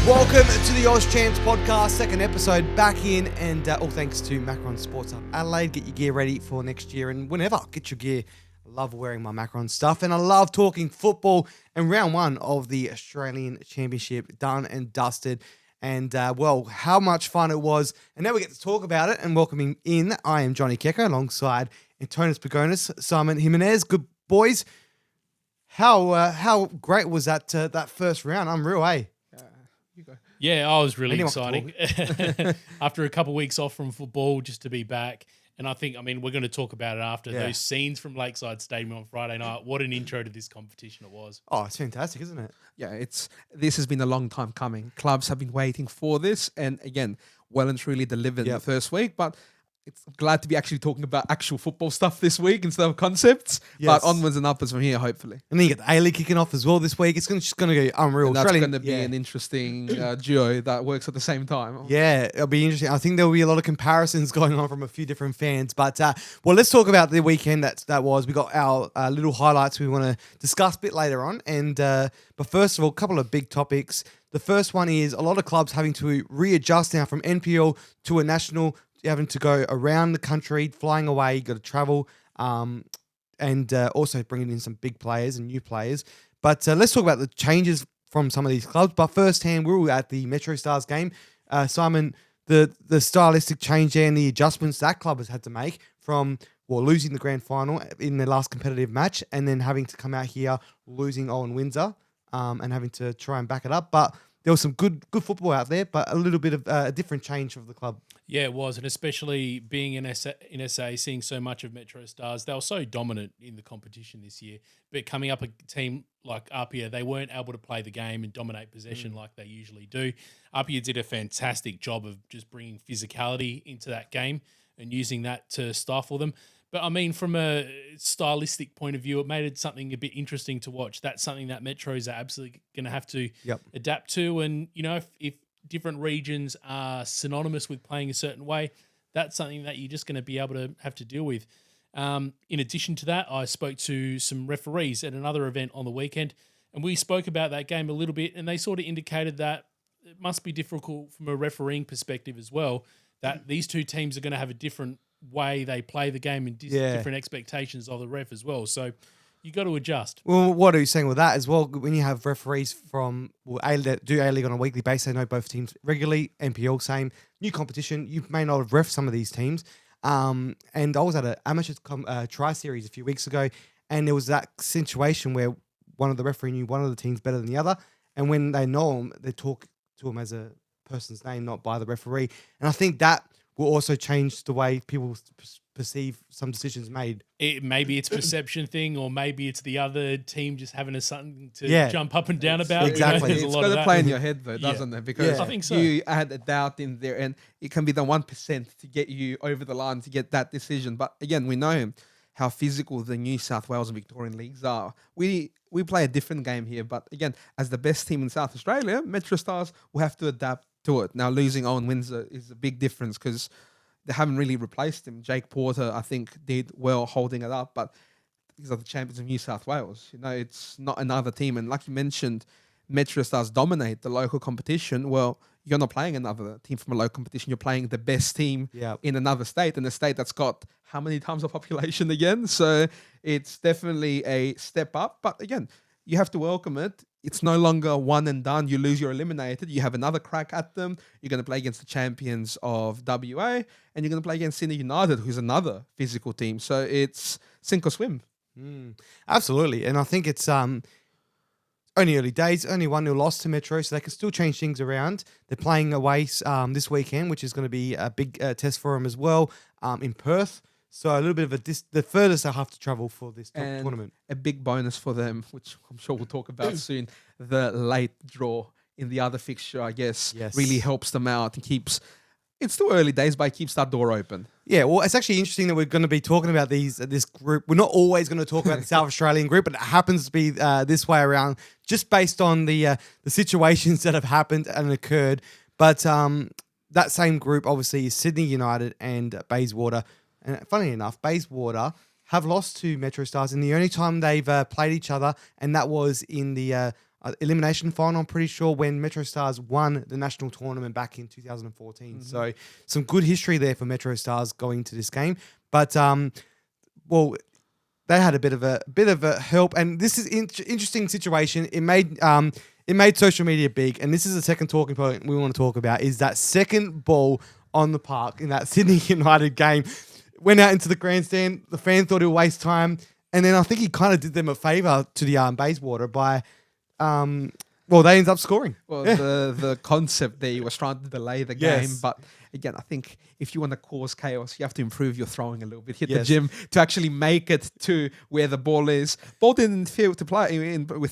Welcome to the Oz Champs podcast, second episode back in, and all thanks to Macron Sports Hub Adelaide. Get your gear ready for next year, and whenever, get your gear. I love wearing my Macron stuff, and I love talking football. And round one of the Australian Championship done and dusted, and well, how much fun it was. And now we get to talk about it. And welcoming in, I am Johnny Kecko alongside Antonis Pagonis, Simon Jimenez. Good boys. How great was that first round? Unreal, eh? You go. Yeah, I was really exciting. After a couple of weeks off from football, just to be back. And I mean, we're going to talk about it after those scenes from Lakeside Stadium on Friday night. What an intro to this competition it was. Oh, it's fantastic, isn't it? Yeah, this has been a long time coming. Clubs have been waiting for this, and again, well and truly delivered in the first week. But it's glad to be actually talking about actual football stuff this week instead of concepts. Yes. But onwards and upwards from here, hopefully. And then you get the A-League kicking off as well this week. It's just going to go unreal. And that's going to be an interesting duo that works at the same time. Yeah, it'll be interesting. I think there'll be a lot of comparisons going on from a few different fans. But, well, let's talk about the weekend that was. We got our little highlights we want to discuss a bit later on. And but first of all, a couple of big topics. The first one is a lot of clubs having to readjust now from NPL to a national. You're having to go around the country, flying away, you got to travel, and also bringing in some big players and new players. But let's talk about the changes from some of these clubs. But firsthand, we were at the Metro Stars game. Simon, the stylistic change there and the adjustments that club has had to make from losing the grand final in their last competitive match and then having to come out here losing Owen Windsor and having to try and back it up. But there was some good football out there, but a little bit of a different change of the club. Yeah, it was, and especially being in SA, seeing so much of Metro Stars, they were so dominant in the competition this year. But coming up a team like Apia, they weren't able to play the game and dominate possession like they usually do. Apia did a fantastic job of just bringing physicality into that game and using that to stifle them. But I mean, from a stylistic point of view, it made it something a bit interesting to watch. That's something that Metros are absolutely going to have to adapt to. And, you know, if different regions are synonymous with playing a certain way, that's something that you're just going to be able to have to deal with. In addition to that, I spoke to some referees at another event on the weekend, and we spoke about that game a little bit, and they sort of indicated that it must be difficult from a refereeing perspective as well, that these two teams are going to have a different way they play the game and different expectations of the ref as well. So you got to adjust. Well, what are you saying with that as well? When you have referees from that do A-League on a weekly basis, they know both teams regularly, NPL same, new competition, you may not have ref some of these teams. And I was at an amateur tri-series a few weeks ago, and there was that situation where one of the referee knew one of the teams better than the other, and when they know him, they talk to him as a person's name, not by the referee. And I think that will also change the way people perceive some decisions made. Maybe it's a perception thing, or maybe it's the other team just having something to jump up and down about. Exactly. It's got to play in your head, though, doesn't it? Because I think so. You add a doubt in there, and it can be the 1% to get you over the line to get that decision. But again, we know how physical the New South Wales and Victorian leagues are. We play a different game here, but again, as the best team in South Australia, Metro Stars will have to adapt to it. Now, losing Owen Windsor is a big difference because they haven't really replaced him. Jake Porter, I think, did well holding it up, but these are the champions of New South Wales. You know, it's not another team. And like you mentioned, Metro Stars dominate the local competition. Well, you're not playing another team from a local competition. You're playing the best team in another state, and a state that's got how many times the population again? So it's definitely a step up. But again, you have to welcome it. It's no longer one and done. You lose, you're eliminated. You have another crack at them. You're going to play against the champions of WA, and you're going to play against Sydney United, who's another physical team. So it's sink or swim. Absolutely. And I think it's only early days, only 1-0 loss to Metro, so they can still change things around. They're playing away this weekend, which is going to be a big test for them as well in Perth. So a little bit of the furthest they'll have to travel for this tournament. A big bonus for them, which I'm sure we'll talk about soon, the late draw in the other fixture, I guess, really helps them out and keeps... It's still early days, but it keeps that door open. Yeah, well, it's actually interesting that we're going to be talking about this group. We're not always going to talk about the South Australian group, but it happens to be this way around, just based on the situations that have happened and occurred. But that same group, obviously, is Sydney United and Bayswater. And funny enough, Bayswater have lost to Metro Stars, and the only time they've played each other, and that was in the elimination final, I'm pretty sure, when Metro Stars won the national tournament back in 2014. So some good history there for Metro Stars going into this game. But well, they had a bit of a help, and this is interesting situation. It made social media big, and this is the second talking point we want to talk about, is that second ball on the park in that Sydney United game. Went out into the grandstand. The fan thought it would waste time, and then I think he kind of did them a favour to the Bayswater by, they ended up scoring. Well, the concept there, he was trying to delay the game, Yes. but again, I think if you want to cause chaos, you have to improve your throwing a little bit, hit the Yes. gym to actually make it to where the ball is. Ball didn't interfere with the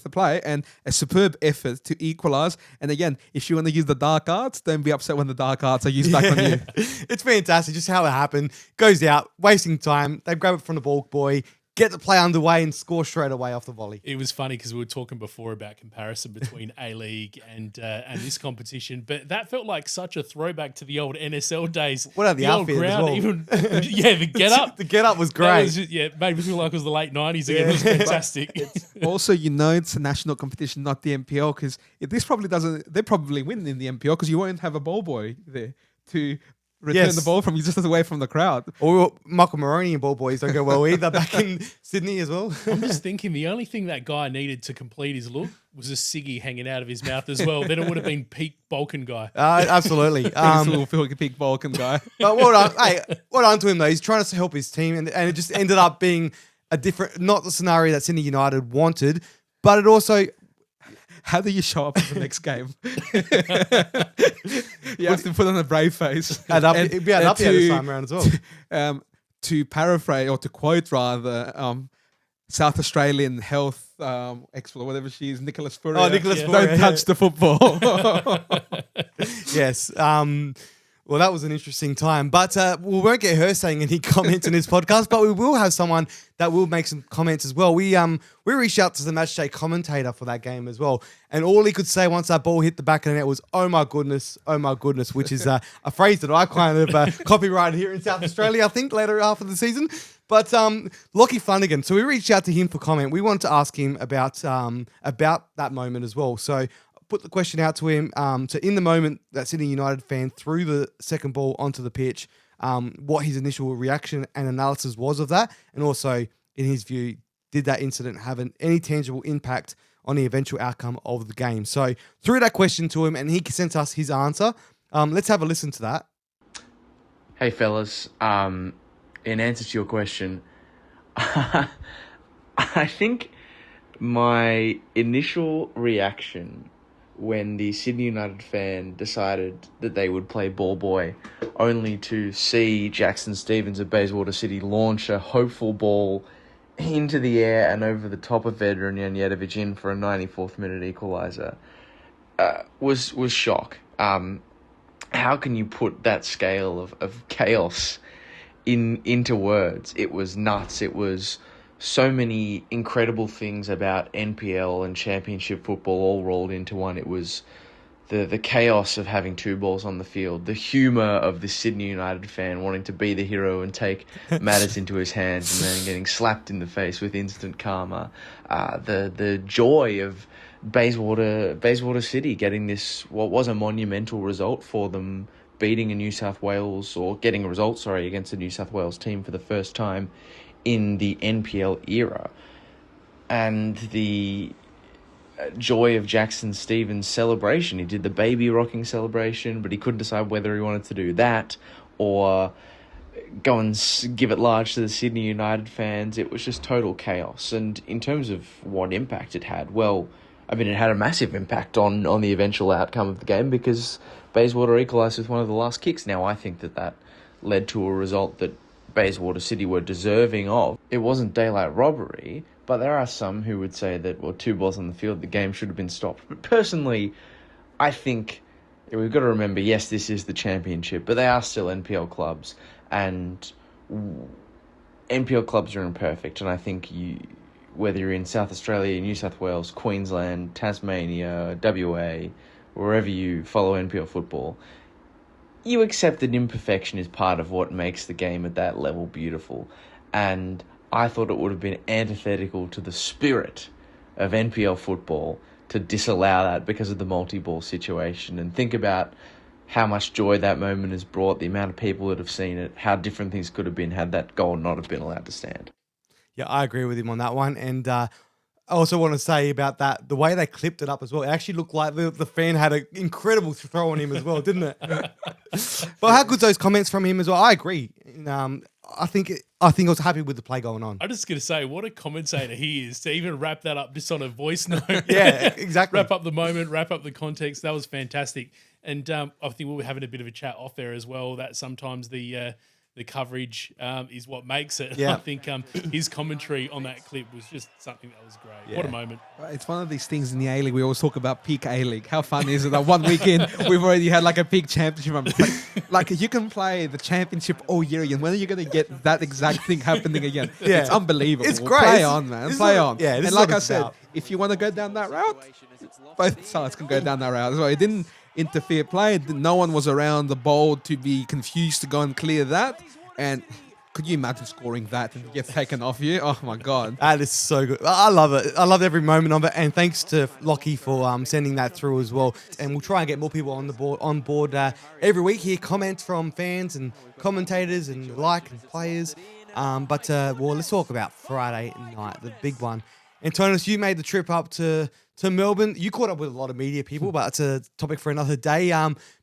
play, and a superb effort to equalise. And again, if you want to use the dark arts, don't be upset when the dark arts are used back on you. It's fantastic just how it happened. Goes out, wasting time. They grab it from the ball boy, get the play underway, and score straight away off the volley. It was funny because we were talking before about comparison between A-League and this competition, but that felt like such a throwback to the old NSL days. What about the old outfield as well? The get up. The get up was That great. was it made me feel like it was the late 90s again. It was fantastic. Also, it's a national competition, not the NPL, because they probably win in the NPL because you won't have a ball boy there to return Yes. the ball from you, just away from the crowd. Or Michael Maroney and ball boys don't go well either back in Sydney as well. I'm just thinking the only thing that guy needed to complete his look was a ciggy hanging out of his mouth as well. Then it would have been peak Balkan guy. Absolutely. This little big Balkan guy. But well done. Hey, well done to him though. He's trying to help his team, and it just ended up being a different, not the scenario that Sydney United wanted, but it also. How do you show up for the next game? You have to put on a brave face. It'd be an up here this time around as well. To paraphrase, or to quote rather, South Australian health expert, or whatever she is, Nicholas Furia. Oh, Nicholas Don't Furia, touch the football. Yes. Well, that was an interesting time, but we won't get her saying any comments in this podcast, but we will have someone that will make some comments as well. We reached out to the matchday commentator for that game as well, and all he could say once that ball hit the back of the net was oh my goodness," which is a phrase that I kind of copyrighted here in South Australia, I think, later after the season. But Lachie Flannigan, so we reached out to him for comment. We wanted to ask him about that moment as well. So put the question out to him. So in the moment that Sydney United fan threw the second ball onto the pitch, what his initial reaction and analysis was of that, and also in his view, did that incident have any tangible impact on the eventual outcome of the game? So threw that question to him, and he sent us his answer. Let's have a listen to that. Hey fellas, in answer to your question, I think my initial reaction when the Sydney United fan decided that they would play ball boy, only to see Jackson Stevens of Bayswater City launch a hopeful ball into the air and over the top of Vedran Janjetovic in for a 94th minute equaliser, was shock. How can you put that scale of chaos into words? It was nuts. It was so many incredible things about NPL and championship football all rolled into one. It was the chaos of having two balls on the field, the humour of the Sydney United fan wanting to be the hero and take matters into his hands and then getting slapped in the face with instant karma, the joy of Bayswater City getting this, what was a monumental result for them, beating a New South Wales, or getting a result, against a New South Wales team for the first time in the NPL era, and the joy of Jackson Stevens' celebration. He did the baby rocking celebration, but he couldn't decide whether he wanted to do that or go and give it large to the Sydney United fans. It was just total chaos. And in terms of what impact it had, well, I mean, it had a massive impact on the eventual outcome of the game, because Bayswater equalised with one of the last kicks. Now, I think that led to a result that Bayswater City were deserving of. It wasn't daylight robbery, but there are some who would say that, well, two balls on the field, the game should have been stopped. But personally, I think we've got to remember, yes, this is the championship, but they are still NPL clubs, and NPL clubs are imperfect, and I think whether you're in South Australia, New South Wales, Queensland, Tasmania, WA, wherever you follow NPL football, you accept that imperfection is part of what makes the game at that level beautiful. And I thought it would have been antithetical to the spirit of NPL football to disallow that because of the multi-ball situation, and think about how much joy that moment has brought, the amount of people that have seen it, how different things could have been had that goal not have been allowed to stand. Yeah, I agree with him on that one. And I also want to say about that, the way they clipped it up as well, it actually looked like the fan had an incredible throw on him as well, didn't it? But how good's those comments from him as well? I agree. And, I think I was happy with the play going on. I'm just going to say, what a commentator he is to even wrap that up just on a voice note. Yeah, exactly. Wrap up the moment, wrap up the context. That was fantastic. And I think we were having a bit of a chat off there as well, that sometimes the coverage is what makes it. Yeah. I think his commentary on that clip was just something that was great. Yeah. What a moment. It's one of these things in the A-League. We always talk about peak A-League. How fun is it that 1 weekend we've already had like a peak championship? Like you can play the championship all year again. When are you going to get that exact thing happening again? Yeah. It's unbelievable. It's great. Play on, man. Play on. Yeah, this and is like what I it's said, about. if you want to go down that route, both sides can go down that route as well. It didn't interfere play. No one was around the ball to be confused to go and clear that. And could you imagine scoring that and it gets taken off you? Oh my God. That is so good. I love it. I love every moment of it. And thanks to Lachie for sending that through as well. And we'll try and get more people on board every week here. Comments from fans and commentators and and players. But let's talk about Friday night, the big one. Antonis, you made the trip up to Melbourne. You caught up with a lot of media people, but it's a topic for another day.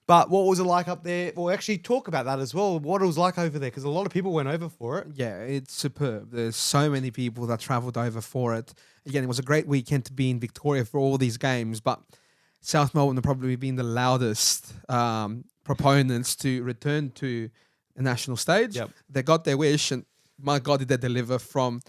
But what was it like up there? We'll actually talk about that as well. What it was like over there, because a lot of people went over for it. Yeah, it's superb. There's so many people that travelled over for it. Again, it was a great weekend to be in Victoria for all these games, but South Melbourne have probably been the loudest proponents to return to a national stage. Yep. They got their wish, and my God, did they deliver, from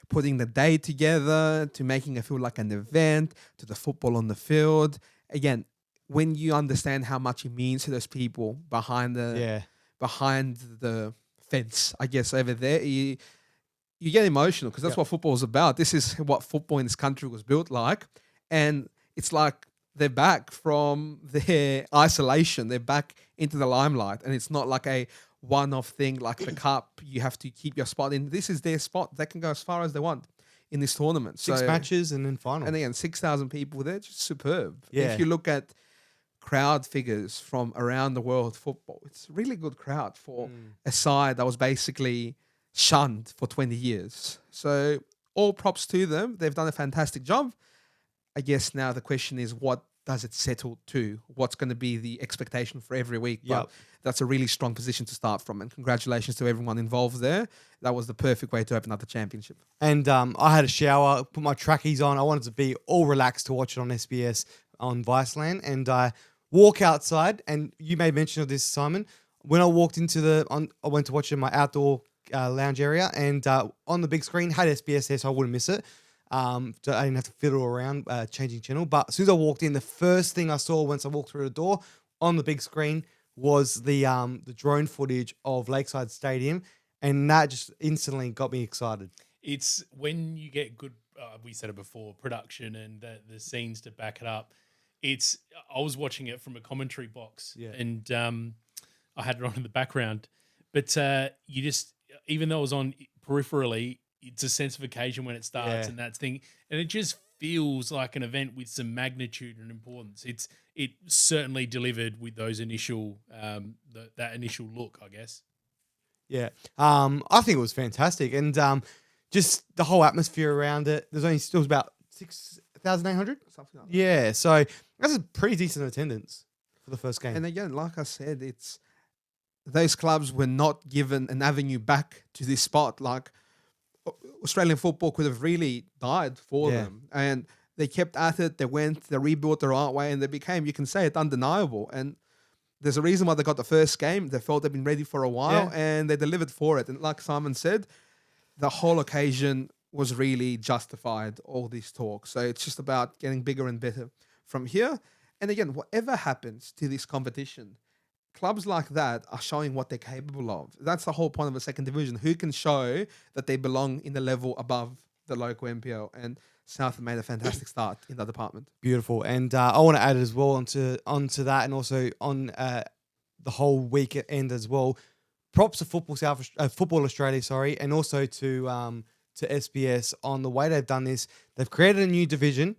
putting the day together to making it feel like an event to the football on the field. Again, when you understand how much it means to those people behind the fence, I guess, over there, you get emotional, because that's what football is about. This is what football in this country was built like. And it's like they're back from their isolation. They're back into the limelight. And it's not like a one-off thing like the cup. You have to keep your spot in. This is their spot. They can go as far as they want in this tournament. Six matches and then final. And again, 6,000 people there, just superb. Yeah. If you look at crowd figures from around the world football, it's a really good crowd for a side that was basically shunned for 20 years. So all props to them. They've done a fantastic job. I guess now the question is, what does it settle to? What's going to be the expectation for every week? But that's a really strong position to start from. And congratulations to everyone involved there. That was the perfect way to open up the championship. And I had a shower, put my trackies on. I wanted to be all relaxed to watch it on SBS on Viceland. And I walk outside, and you made mention of this, Simon. When I walked into I went to watch it in my outdoor lounge area, and on the big screen had SBS there, so I wouldn't miss it. So I didn't have to fiddle around changing channel. But as soon as I walked in, the first thing I saw once I walked through the door on the big screen was the drone footage of Lakeside Stadium, and that just instantly got me excited. It's when you get good, we said it before, production and the scenes to back it up. I was watching it from a commentary box, and I had it on in the background. But you just, even though it was on peripherally, it's a sense of occasion when it starts and that thing, and it just feels like an event with some magnitude and importance. It certainly delivered with those initial that initial look, I guess. Yeah, I think it was fantastic, and just the whole atmosphere around it. It was about 6,800, Something like that. Yeah, so that's a pretty decent attendance for the first game. And again, like I said, it's those clubs were not given an avenue back to this spot. Like Australian football could have really died for them. And they kept at it. They rebuilt the right way, and they became, you can say it, undeniable. And there's a reason why they got the first game. They felt they've been ready for a while, and they delivered for it. And like Simon said, the whole occasion was really justified, all this talk. So it's just about getting bigger and better from here. And again, whatever happens to this competition, clubs like that are showing what they're capable of. That's the whole point of a second division. Who can show that they belong in the level above the local NPL? And South have made a fantastic start in that department. Beautiful. And I want to add as well onto that, and also on the whole weekend as well. Props to Football Australia, and also to SBS on the way they've done this. They've created a new division.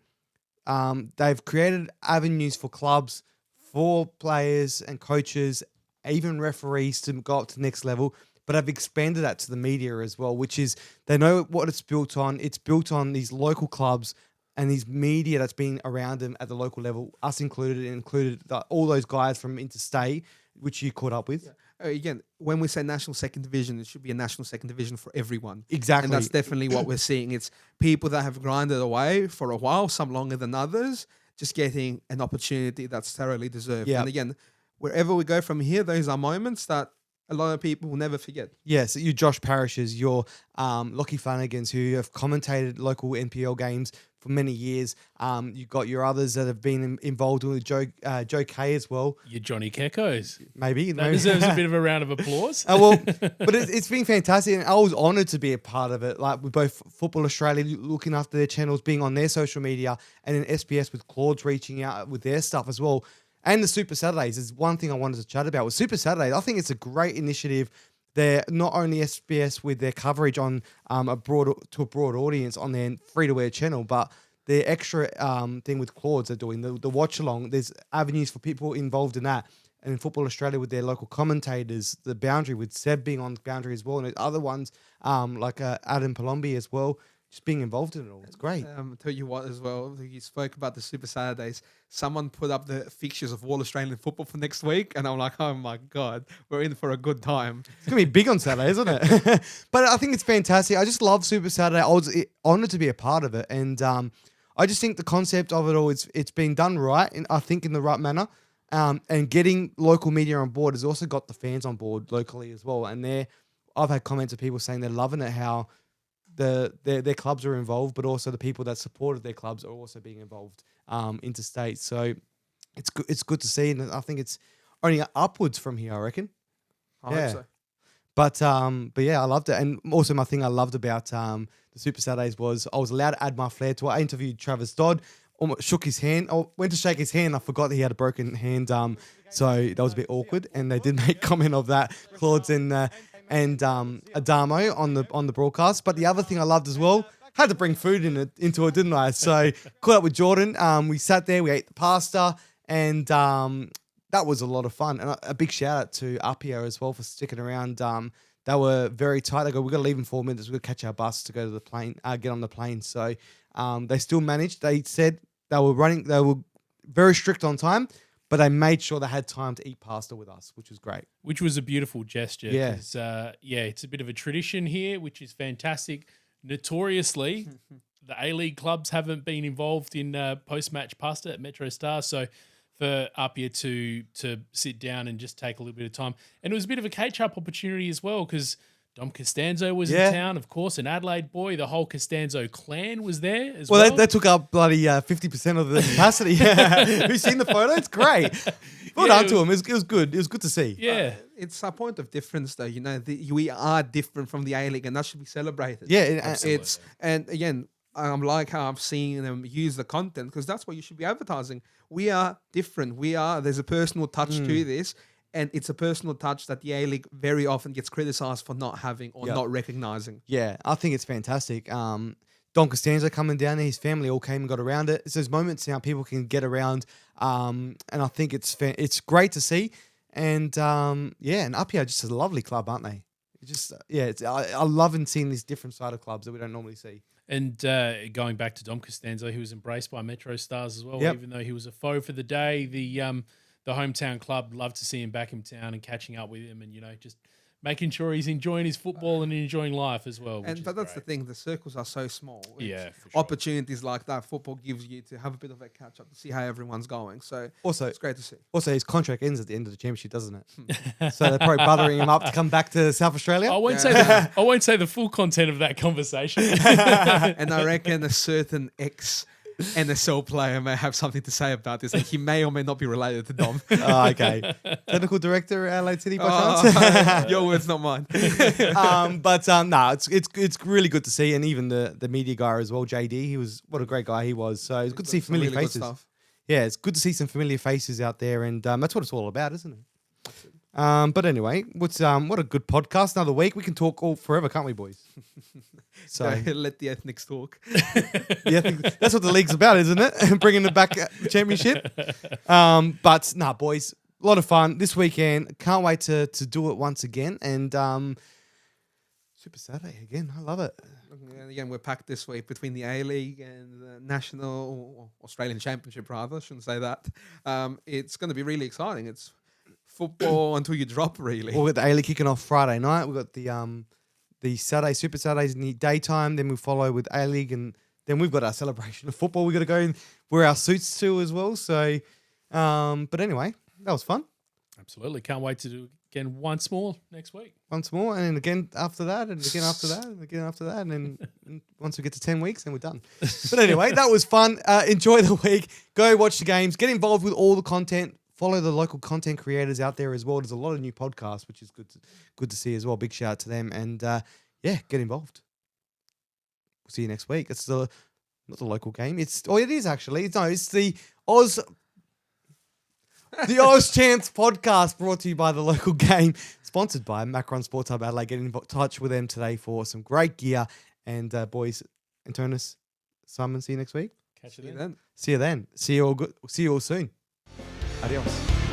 they've created avenues for clubs, for players and coaches, even referees to go up to the next level. But I've expanded that to the media as well, which is they know what it's built on. It's built on these local clubs and these media that's been around them at the local level, us included all those guys from interstate, which you caught up with. Again, when we say national second division, it should be a national second division for everyone. Exactly. And that's definitely what we're seeing. It's people that have grinded away for a while, some longer than others, just getting an opportunity that's thoroughly deserved. Yeah. And again, wherever we go from here, those are moments that a lot of people will never forget. Yes, you Josh Parishes, your Lachie Flannigan's who have commentated local NPL games for many years. You've got your others that have been involved with Joe Kay as well. Your Johnny Kekos. Maybe. That deserves a bit of a round of applause. But it's been fantastic, and I was honoured to be a part of it. Like with both Football Australia looking after their channels, being on their social media, and then SBS with Claude's reaching out with their stuff as well. And the Super Saturdays is one thing I wanted to chat about. With Super Saturdays, I think it's a great initiative. They're not only SBS with their coverage on a broad audience on their free-to-air channel, but their extra thing with Claude's they're doing, the watch-along. There's avenues for people involved in that. And in Football Australia with their local commentators, the Boundary with Seb being on the Boundary as well, and other ones like Adam Palombi as well, just being involved in it all. It's great. Tell you what as well, you spoke about the Super Saturdays. Someone put up the fixtures of all Australian football for next week, and I'm like, oh my God, we're in for a good time. It's going to be big on Saturday, isn't it? But I think it's fantastic. I just love Super Saturday. I was honoured to be a part of it. And I just think the concept of it all, it's been done right, and I think in the right manner. And getting local media on board has also got the fans on board locally as well. And I've had comments of people saying they're loving it, how their clubs are involved, but also the people that supported their clubs are also being involved interstate. So it's good to see, and I think it's only upwards from here, I reckon. I hope so. But yeah, I loved it. And also my thing I loved about the Super Saturdays was I was allowed to add my flair to it. I interviewed Travis Dodd, almost shook his hand. I went to shake his hand. I forgot that he had a broken hand. So that was a bit awkward. And they did make comment of that, Claude's and Adamo on the broadcast. But the other thing I loved as well, had to bring food into it, didn't I? So caught up with Jordan. We sat there, we ate the pasta, and that was a lot of fun. And a big shout out to Appia as well for sticking around. They were very tight. They go, we've got to leave in 4 minutes. We've got to catch our bus to go to the plane, get on the plane. So they still managed. They said they were very strict on time, but they made sure they had time to eat pasta with us, which was great. Which was a beautiful gesture. Yeah. 'Cause, it's a bit of a tradition here, which is fantastic. Notoriously, the A-League clubs haven't been involved in post-match pasta at Metro Stars. So for Appia to sit down and just take a little bit of time. And it was a bit of a catch-up opportunity as well because Dom Costanzo was in town, of course, an Adelaide boy. The whole Costanzo clan was there as well. Well, they took up bloody 50% of the capacity. Have you seen the photo? It's great. Well done to him. It was good. It was good to see. Yeah. It's a point of difference, though. You know, we are different from the A-League, and that should be celebrated. Yeah, Absolutely. And again, I'm like how I'm seeing them use the content because that's what you should be advertising. We are different. There's a personal touch to this. And it's a personal touch that the A-League very often gets criticised for not having or not recognising. Yeah, I think it's fantastic. Don Costanzo coming down there, his family all came and got around it. It's those moments now people can get around, and I think it's great to see. And and Appia just a lovely club, aren't they? I love seeing this different side of clubs that we don't normally see. And going back to Dom Costanzo, he was embraced by Metro Stars as well, Yep. even though he was a foe for the day. The hometown club loved to see him back in town and catching up with him and, just making sure he's enjoying his football and enjoying life as well. But that's the thing. The circles are so small. Yeah, for sure. Opportunities like that, football gives you to have a bit of a catch-up to see how everyone's going. So Also, it's great to see. Also, his contract ends at the end of the championship, doesn't it? So they're probably buttering him up to come back to South Australia. I won't say the full content of that conversation. And I reckon a certain ex-NSL player may have something to say about this, and he may or may not be related to Dom. Oh, okay. Technical director at Adelaide City by chance? Your words, not mine. It's really good to see, and even the media guy as well, JD. What a great guy he was. So it's good to see familiar Really good faces. stuff. Yeah, it's good to see some familiar faces out there, and that's what it's all about, isn't it? But anyway, what a good podcast. Another week. We can talk all forever, can't we, boys? So let the ethnics talk. yeah, I think that's what the league's about, isn't it? Bringing it back the championship. But nah, boys, a lot of fun this weekend. Can't wait to do it once again. And Super Saturday again. I love it. And again, we're packed this week between the A-League and the National or Australian Championship, rather. I shouldn't say that. It's going to be really exciting. It's football until you drop, really. We've got the A-League kicking off Friday night. We've got the Saturday, Super Saturdays in the daytime. Then we follow with A-League, and then we've got our celebration of football. We've got to go and wear our suits too as well. So, but anyway, that was fun. Absolutely. Can't wait to do it again once more next week. Once more, and then again after that, and again after that, and again after that, and then and once we get to 10 weeks, then we're done. But anyway, that was fun. Enjoy the week. Go watch the games. Get involved with all the content. Follow the local content creators out there as well. There's a lot of new podcasts, which is good to see as well. Big shout out to them. And yeah, get involved. We'll see you next week. It's not the local game. It is actually. It's the Oz Chance podcast, brought to you by the local game, sponsored by Macron Sports Hub Adelaide. Get in touch with them today for some great gear. And boys, Antonis, Simon, see you next week. Catch See you you then. then. See you then. See you all soon. Adios.